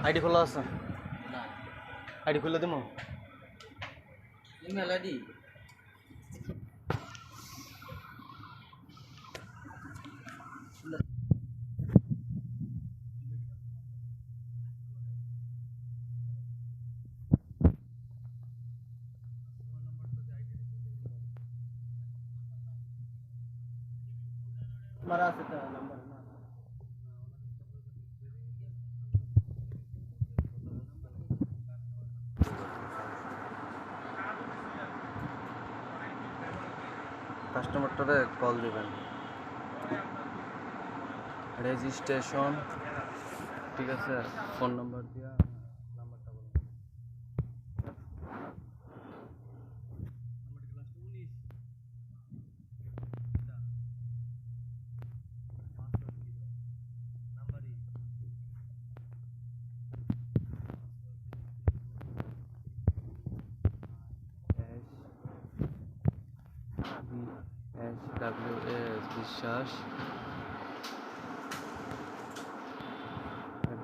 ID খোলা আছে? না আইডি খুলে দেবো। ইমেল আইডি মারা আছে তো নাম্বার না কাস্টমারটারে কল দিবেন। রেজিস্ট্রেশন ঠিক আছে, ফোন নাম্বার দিয়া নাম্বারটা বলুন। SWS বিশ্বাস @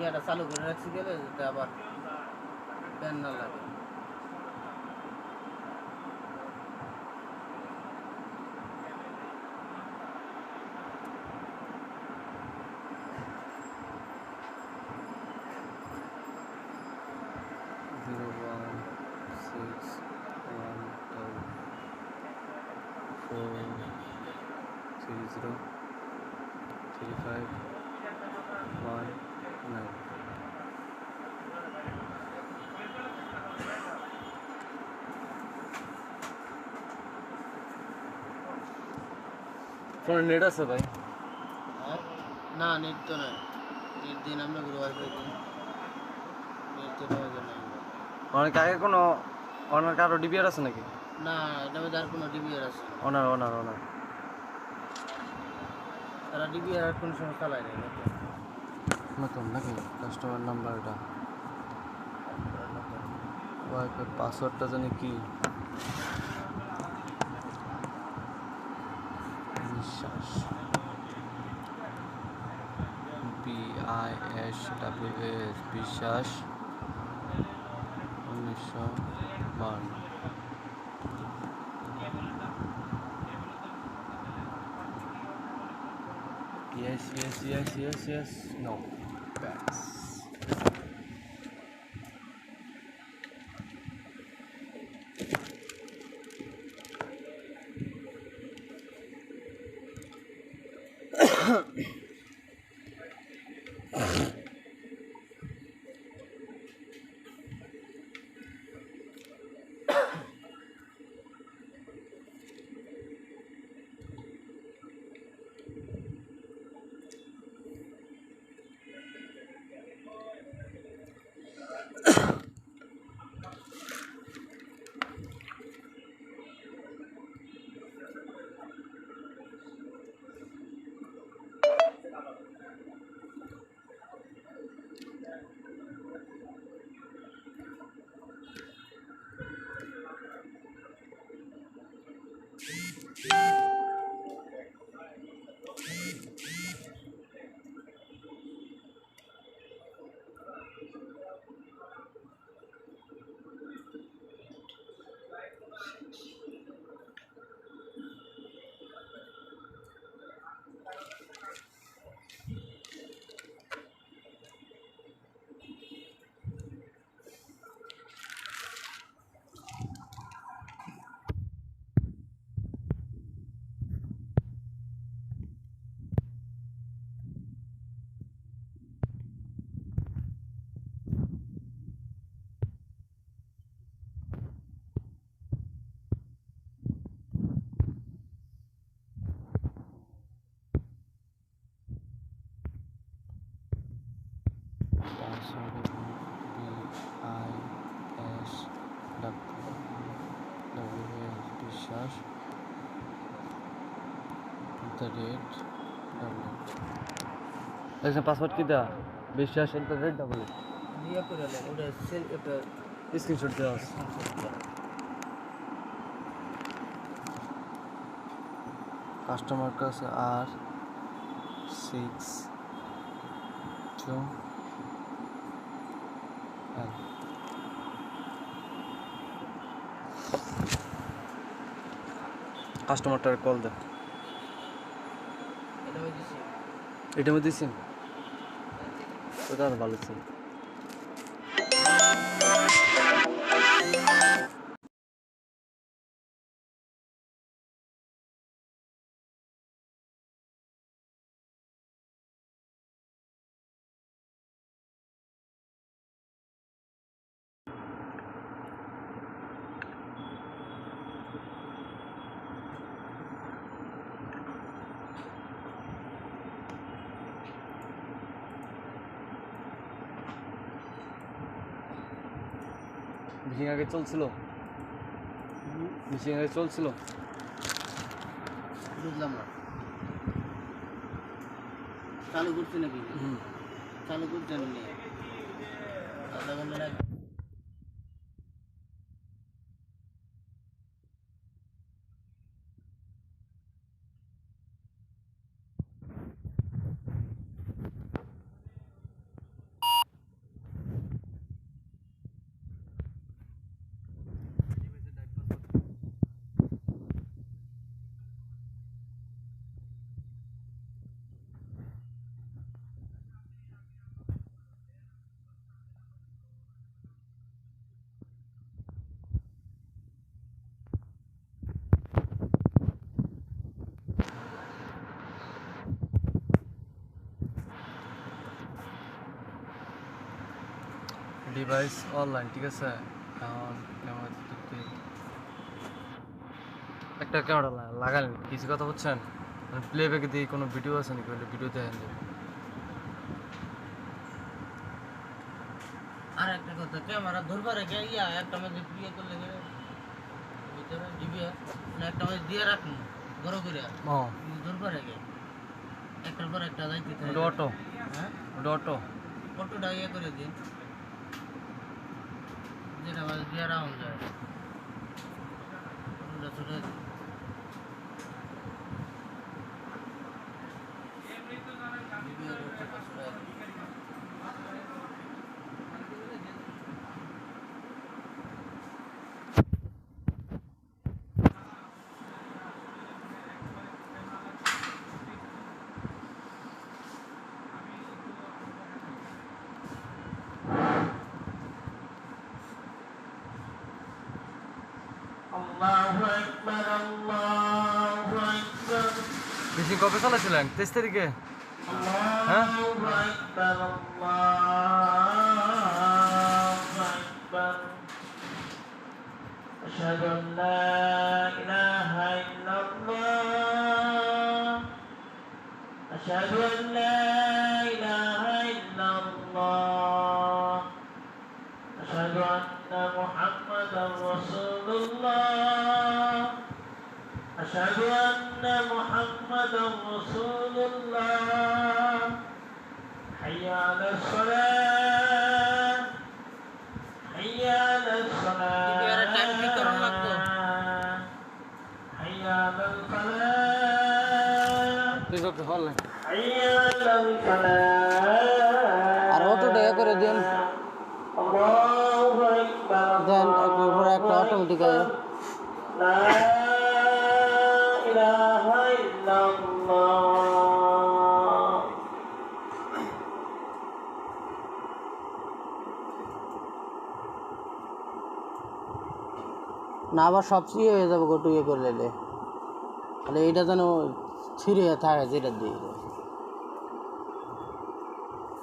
এটা চালু করে রাখছি গেলে যাতে আবার ব্যান না লাগে। ফোনে নেট আছে ভাই? না নেট তো নাই, নেট দিন আমরা ওয়াইফাই দিন, নেট তো নেওয়া যায় না। অনেক আগে কোনো অনার কারো ডিবিআর আছে নাকি? না এটা মধ্যে আর কোনো ডিবিআর আছে অনার অনার অনার তারা ডিবিআর আর কোনো সময় চালায় নাই নতুন নতুন নাকি? কাস্টমার নাম্বারটা ওয়াইফাই পাসওয়ার্ডটা জানি কি বিশ্বাস BISWS বিশ্বাস 1952 yes no pass বিশ্বাস দেখছেন পাসওয়ার্ড কি দেওয়া বিশ্বাস ডাবল ইয়ে করে ওটা সেল এটা স্ক্রিনশট দেওয়া আছে কাস্টমার কাছে আর 6 কাস্টমারটার কল দে এটা হইছে এটা মধ্যে সিম ওটা আর ভালো সিম মিশিং আগে চলছিল বুঝলাম না চালু করছি নাকি চালু করছেন আধা ঘন্টা লাগে ডিভাইস অনলাইন ঠিক আছে এখন ক্যামেরা একটা ক্যামেরা লাগালেন কিছু কথা বলছেন প্লেব্যাক দিয়ে কোনো ভিডিও আছে নাকি ভিডিও দেখেন আর একটা কথা ক্যামেরা ধরবার আগে ইয়া একটা মাঝে ইয়ে করলে ভিতরে দিবি না একটা মাঝে দিয়ে রাখুন বড় করে ধরবার আগে একটার পর একটা যাইতে থাকে অটো হ্যাঁ অটোটা ইয়ে করে দিন যেটা মাঝে দিয়ে রাখুন যায় অটোটা ছোটো Allahu Akbar, Allahu Akbar. Missing কবে চালাছিলেন 23 তারিখে হ্যাঁ Allahu Akbar, Allahu Akbar. Ashhadu an la ilaha illallah. Ashhadu an la ilaha illallah. Ashhadu anna Muhammadan Rasulullah. أشهد أن محمدا رسول الله حي على الصلاة حي على الصلاة حي على الفلاح حي على الفلاح আর অটোটা ইয়ে করে দিন الله أكبر দেন একবার একটা অটোমেটিক لا إله إلا الله না আবার সব হয়ে যাবে গোটু ইয়ে করে নিলে তাহলে এইটা যেন ছিঁড়ে থাকে যেটা দিয়ে